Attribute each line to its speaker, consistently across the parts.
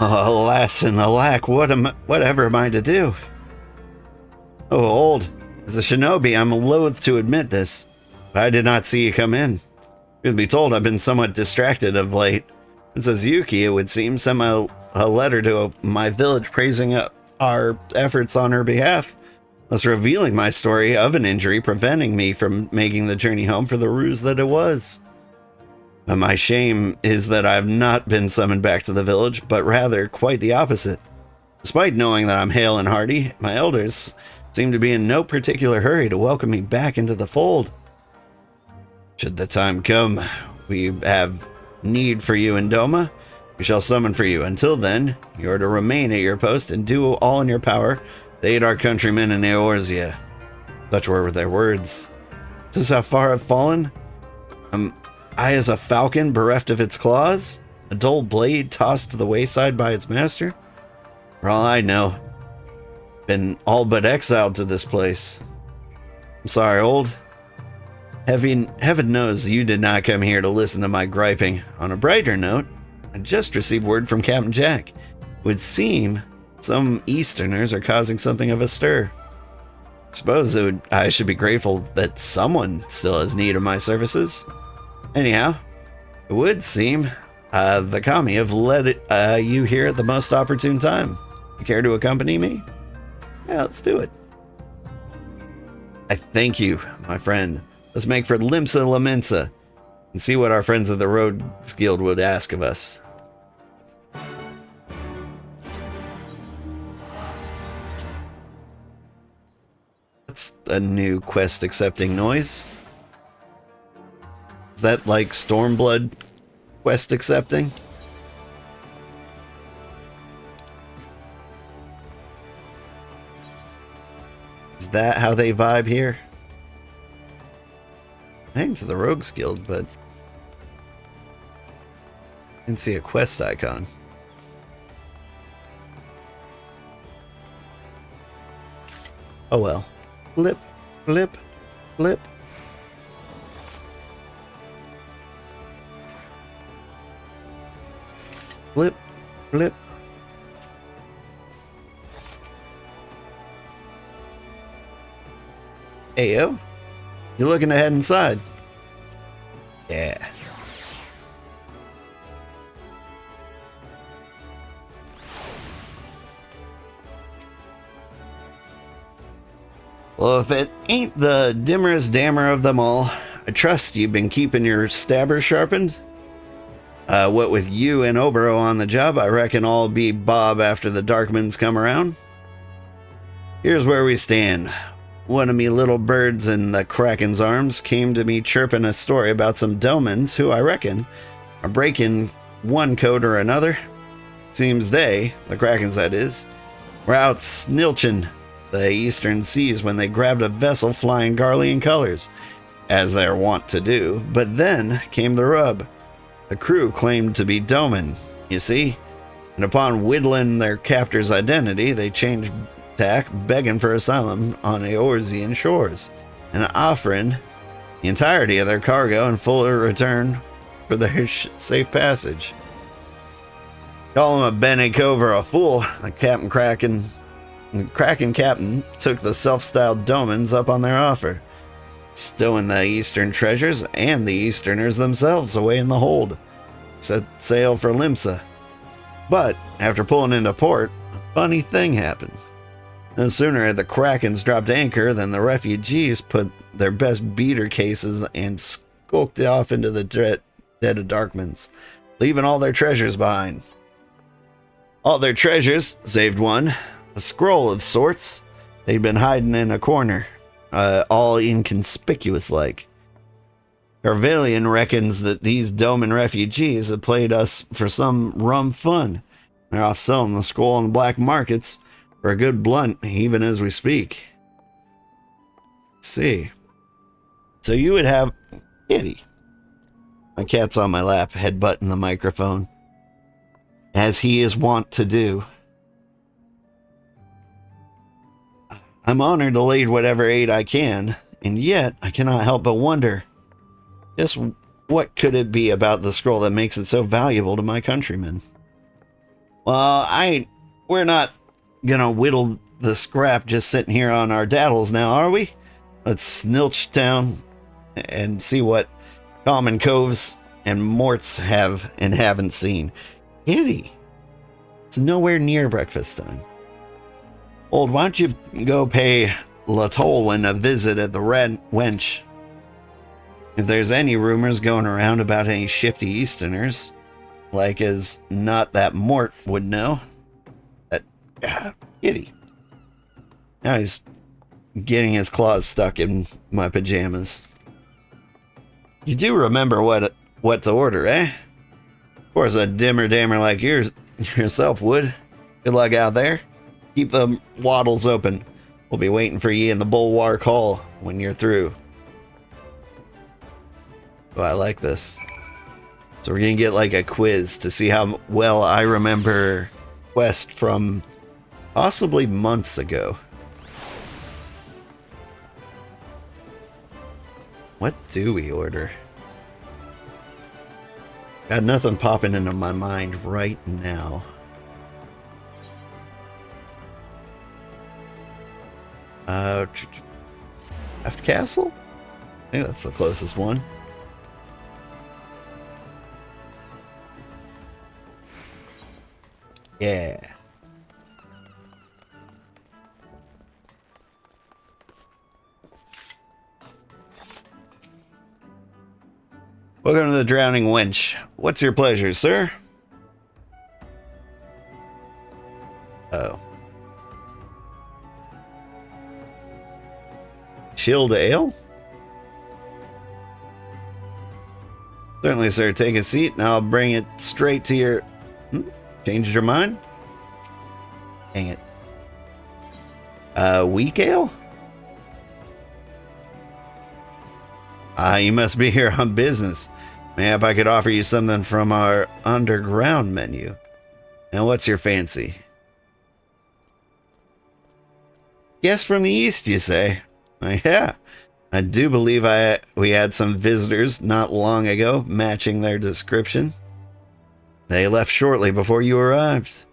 Speaker 1: Alas and alack, whatever am I to do? Oh, old, as a shinobi, I'm loath to admit this, but I did not see you come in. Truth be told, I've been somewhat distracted of late. Princess Yuki, it would seem, sent a letter to my village praising our efforts on her behalf, thus revealing my story of an injury preventing me from making the journey home for the ruse that it was. But my shame is that I have not been summoned back to the village, but rather quite the opposite. Despite knowing that I'm hale and hearty, my elders seem to be in no particular hurry to welcome me back into the fold. Should the time come, we have need for you in Doma, we shall summon for you. Until then, you are to remain at your post and do all in your power to aid our countrymen in Eorzea. Such were their words. Is this how far I've fallen? I as a falcon bereft of its claws? A dull blade tossed to the wayside by its master? For all I know, been all but exiled to this place. I'm sorry, old. Heaven knows you did not come here to listen to my griping. On a brighter note, I just received word from Captain Jack. It would seem some Easterners are causing something of a stir. I suppose I should be grateful that someone still has need of my services. Anyhow, it would seem the kami have led you here at the most opportune time. You care to accompany me? Yeah, let's do it. I thank you, my friend. Let's make for Limsa Lamensa and see what our friends of the Rogues Guild would ask of us. That's a new quest accepting noise. Is that like Stormblood quest accepting? Is that how they vibe here? I'm to the Rogues Guild, but I didn't see a quest icon. Oh well. Flip, flip, flip. Flip, flip. Ayo, you looking to head inside? Yeah. Well, if it ain't the dimmerest dammer of them all, I trust you've been keeping your stabber sharpened. What with you and Obero on the job, I reckon I'll be Bob after the Darkmans come around. Here's where we stand. One of me little birds in the Kraken's arms came to me chirping a story about some domans who I reckon are breaking one code or another. Seems they, the Krakens that is, were out snilching the eastern seas when they grabbed a vessel flying Garlean colors, as they're wont to do. But then came the rub. The crew claimed to be Doman, you see, and upon whittling their captor's identity, they changed tack, begging for asylum on Eorzean shores, and offering the entirety of their cargo in full return for their safe passage. Call him a Bene Cove or a fool, the Kraken captain took the self-styled Domans up on their offer, stowing the eastern treasures and the Easterners themselves away in the hold. Set sail for Limsa. But after pulling into port, a funny thing happened. No sooner had the Krakens dropped anchor than the refugees put their best beater cases and skulked off into the dead of Darkmans, leaving all their treasures behind. All their treasures, saved one, a scroll of sorts they'd been hiding in a corner, all inconspicuous like. Carvelian reckons that these Doman refugees have played us for some rum fun. They're off selling the scroll on the black markets for a good blunt, even as we speak. Let's see. So you would have Kitty. My cat's on my lap, headbutting the microphone, as he is wont to do. I'm honored to lead whatever aid I can, and yet I cannot help but wonder, just what could it be about the scroll that makes it so valuable to my countrymen? Well, we're not gonna whittle the scrap just sitting here on our daddles now, are we? Let's snilch down and see what common coves and morts have and haven't seen. Kitty, it's nowhere near breakfast time. Old, why don't you go pay Latolwyn a visit at the Red Wench? If there's any rumors going around about any shifty Easterners, like as not that Mort would know. Kitty. Now he's getting his claws stuck in my pajamas. You do remember what to order, eh? Of course, a dimmer dammer like yourself would. Good luck out there. Keep the waddles open. We'll be waiting for you in the Bulwark Hall when you're through. Oh, I like this. So we're gonna get like a quiz to see how well I remember Quest from possibly months ago. What do we order? Got nothing popping into my mind right now. Craft Castle? I think that's the closest one. Yeah. Welcome to the Drowning Wench. What's your pleasure, sir? Oh. Chilled ale? Certainly, sir. Take a seat and I'll bring it straight to your... Changed your mind? Dang it. Weak ale? You must be here on business. Mayhap I could offer you something from our underground menu. Now, what's your fancy? Guest from the east, you say? Yeah. I do believe we had some visitors not long ago matching their description. They left shortly before you arrived.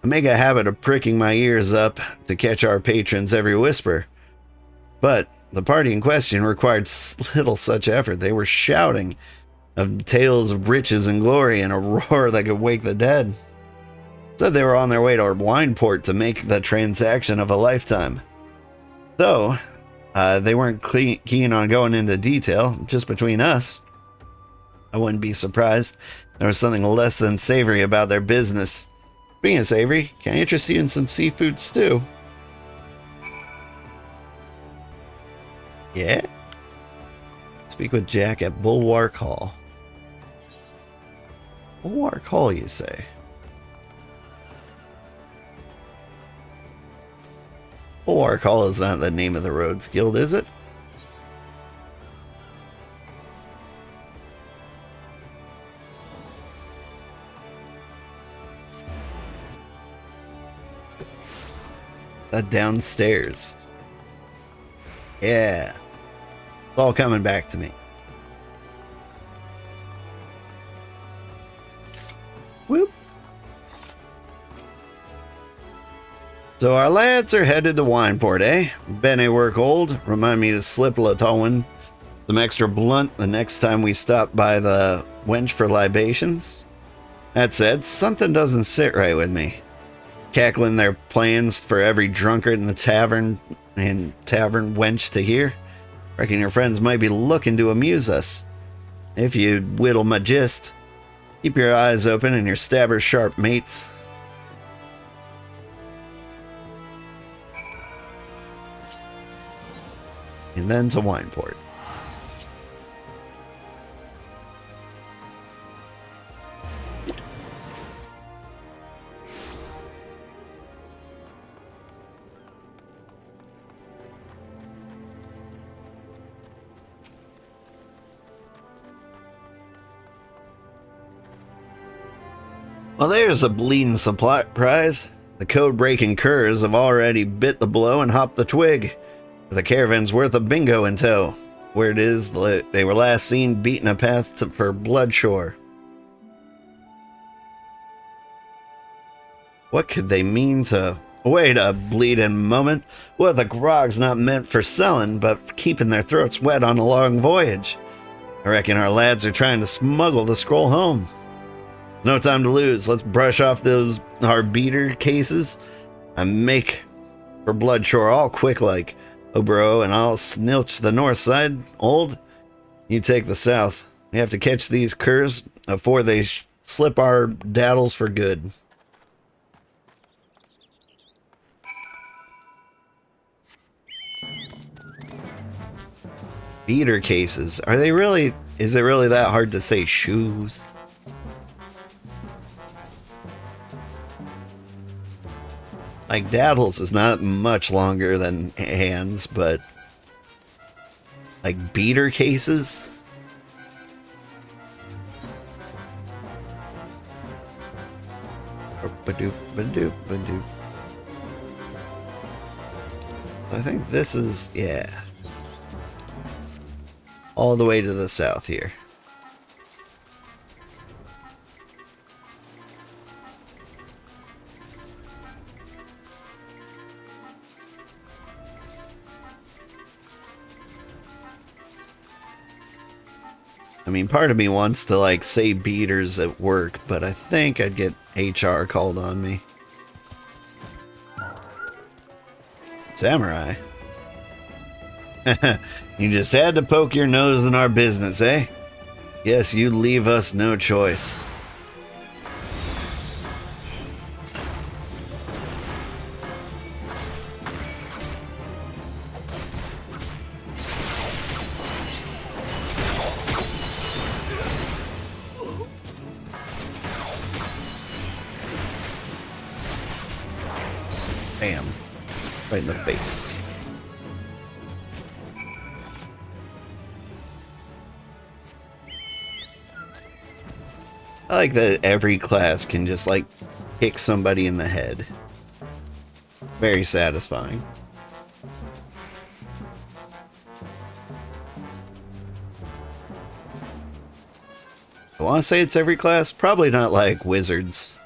Speaker 1: I make a habit of pricking my ears up to catch our patrons' every whisper. But the party in question required little such effort. They were shouting of tales of riches and glory and a roar that could wake the dead. Said they were on their way to Wineport to make the transaction of a lifetime. Though, they weren't keen on going into detail, just between us. I wouldn't be surprised. There was something less than savory about their business. Being a savory, can I interest you in some seafood stew? Yeah? Speak with Jack at Bulwark Hall. Bulwark Hall, you say? Bulwark Hall is not the name of the Rhodes Guild, is it? Downstairs. Yeah. It's all coming back to me. Whoop. So our lads are headed to Wineport, eh? Bet they work old. Remind me to slip Latolwyn some extra blunt the next time we stop by the wench for libations. That said, something doesn't sit right with me. Cackling their plans for every drunkard in the tavern and tavern wench to hear. Reckon your friends might be looking to amuse us. If you whittle my gist, keep your eyes open and your stabbers sharp, mates. And then to Wineport. Well, there's a bleeding surprise. The code-breaking curs have already bit the blow and hopped the twig. With a caravan's worth of bingo in tow. Where it is, they were last seen beating a path for Bloodshore. What could they mean to... Wait a bleeding moment. Well, the grog's not meant for selling, but for keeping their throats wet on a long voyage. I reckon our lads are trying to smuggle the scroll home. No time to lose. Let's brush off our beater cases and make for Bloodshore all quick like. Obro and I'll snilch the north side. Old, you take the south. We have to catch these curs before they slip our daddles for good. Beater cases. Are they really... Is it really that hard to say shoes? Like, daddles is not much longer than hands, but... Like, beater cases? Ba-doop, ba-doop, ba-doop. I think this is... Yeah. All the way to the south here. I mean, part of me wants to, like, say beaters at work, but I think I'd get HR called on me. Samurai. You just had to poke your nose in our business, eh? Yes, you leave us no choice. Bam. Right in the face. I like that every class can just, like, kick somebody in the head. Very satisfying. I want to say it's every class. Probably not like wizards.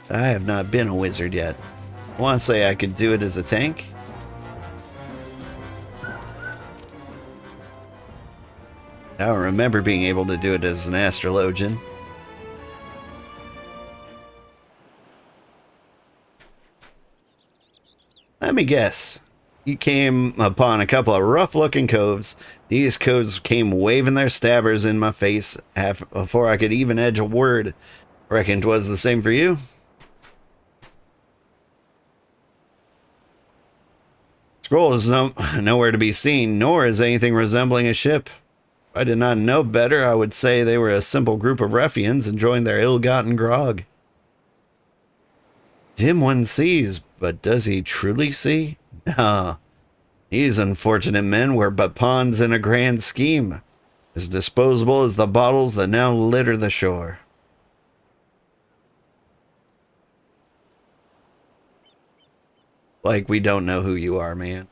Speaker 1: I have not been a wizard yet. I want to say I could do it as a tank. I don't remember being able to do it as an astrologian. Let me guess. You came upon a couple of rough-looking coves. These coves came waving their stabbers in my face before I could even edge a word. Reckon 'twas the same for you? Scroll is nowhere to be seen, nor is anything resembling a ship. If I did not know better, I would say they were a simple group of ruffians enjoying their ill-gotten grog. Dim one sees, but does he truly see? No. These unfortunate men were but pawns in a grand scheme, as disposable as the bottles that now litter the shore. Like we don't know who you are, man.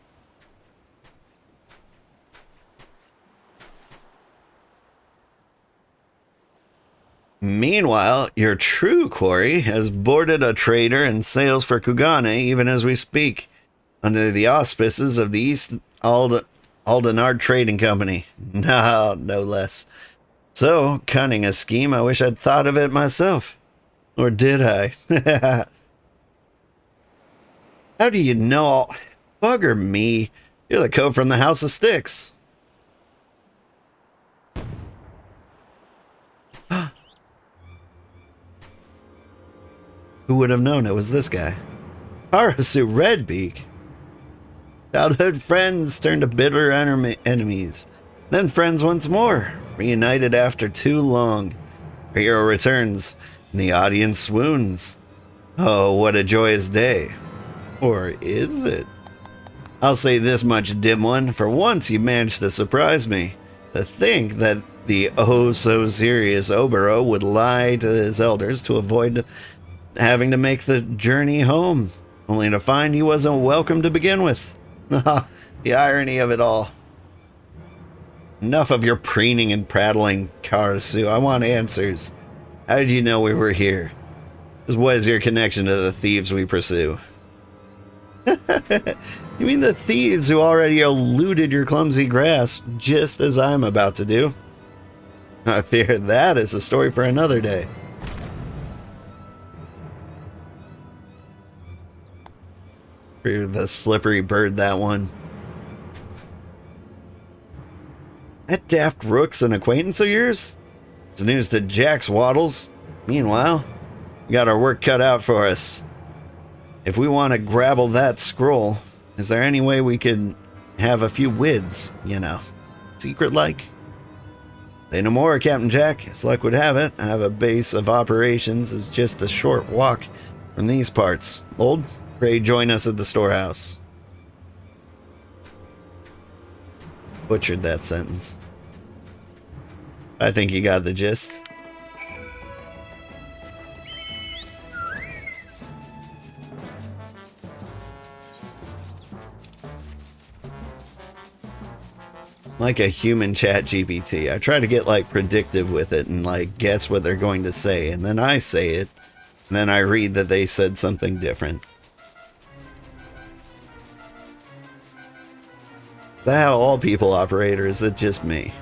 Speaker 1: Meanwhile, your true quarry has boarded a trader and sails for Kugane even as we speak, under the auspices of the East Aldenard Trading Company. No less. So, cunning a scheme, I wish I'd thought of it myself. Or did I? How do you know all... Bugger me. You're the cove from the House of Sticks. Who would have known it was this guy? Harasu Redbeak. Childhood friends turned to bitter enemies. Then friends once more. Reunited after too long. Our hero returns, and the audience swoons. Oh, what a joyous day. Or is it? I'll say this much, dim one. For once you managed to surprise me. To think that the oh-so-serious Obero would lie to his elders to avoid having to make the journey home, only to find he wasn't welcome to begin with. The irony of it all. Enough of your preening and prattling, Karasu. I want answers. How did you know we were here? Just what is your connection to the thieves we pursue? You mean the thieves who already eluded your clumsy grasp, just as I'm about to do? I fear that is a story for another day. For the slippery bird, that one. That daft rook's an acquaintance of yours? It's news to Jax Waddles. Meanwhile, we got our work cut out for us. If we want to grabble that scroll, is there any way we could have a few wids, you know, secret-like? Say no more, Captain Jack. As luck would have it, I have a base of operations is just a short walk from these parts. Old, pray join us at the storehouse. Butchered that sentence. I think you got the gist. Like a human chat GPT. I try to get like predictive with it and like guess what they're going to say, and then I say it, and then I read that they said something different. Is that how all people operate, or is it just me?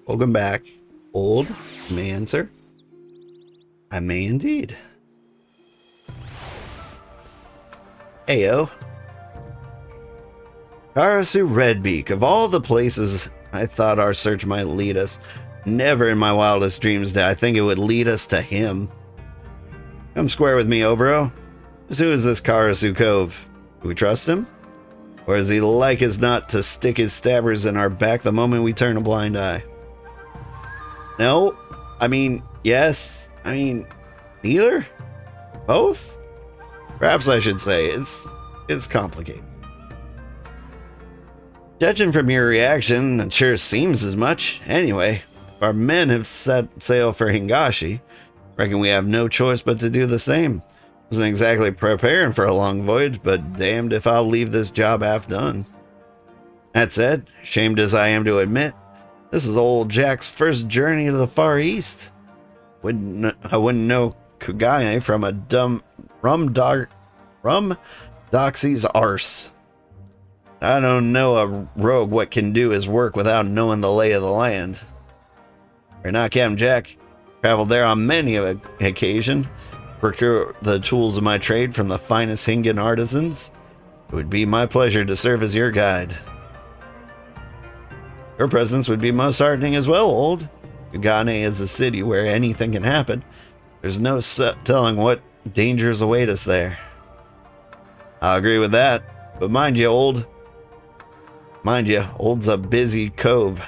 Speaker 1: Welcome back, old. You may answer. I may indeed. Ayo. Karasu Redbeak, of all the places I thought our search might lead us, never in my wildest dreams did I think it would lead us to him. Come square with me, Obro. Who is this Karasu Cove? Do we trust him? Or is he like as not to stick his stabbers in our back the moment we turn a blind eye? No. I mean, yes. I mean, neither? Both? Perhaps I should say, it's complicated. Judging from your reaction, it sure seems as much. Anyway, our men have set sail for Hingashi. Reckon we have no choice but to do the same. Wasn't exactly preparing for a long voyage, but damned if I'll leave this job half done. That said, shamed as I am to admit, this is old Jack's first journey to the Far East. I wouldn't know Kugane from a dumb rum doxy's arse. I don't know a rogue what can do his work without knowing the lay of the land. Or not, Captain Jack. Traveled there on many an occasion. Procure the tools of my trade from the finest Hingan artisans. It would be my pleasure to serve as your guide. Your presence would be most heartening as well, old. Kugane is a city where anything can happen. There's no telling what dangers await us there. I agree with that, but mind you, old's a busy cove.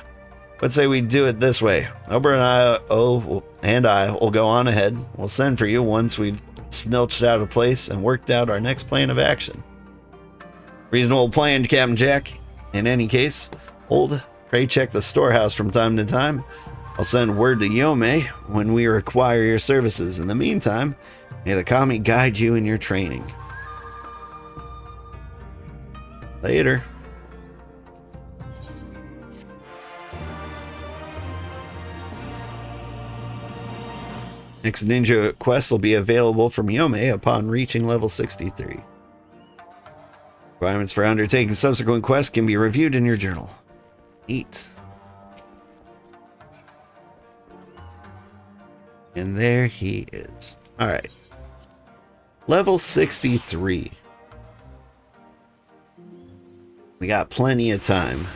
Speaker 1: Let's say we do it this way. Ober and I will go on ahead. We'll send for you once we've snilched out a place and worked out our next plan of action. Reasonable plan, Captain Jack. In any case, old, pray check the storehouse from time to time. I'll send word to Yome when we require your services. In the meantime, may the kami guide you in your training. Later. Next ninja quest will be available from Yome upon reaching level 63. Requirements for undertaking subsequent quests can be reviewed in your journal. 8. And there he is. Alright. Level 63. We got plenty of time.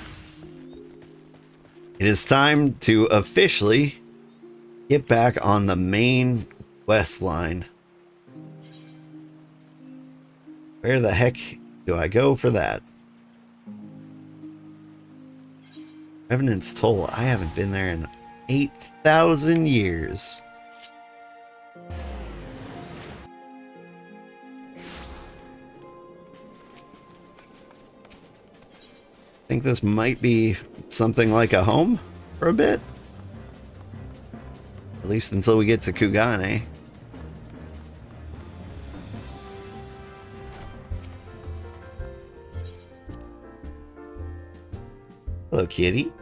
Speaker 1: It is time to officially get back on the main quest line. Where the heck do I go for that? Revenant's Toll. I haven't been there in 8,000 years. I think this might be something like a home for a bit. At least until we get to Kugane. Hello, kitty.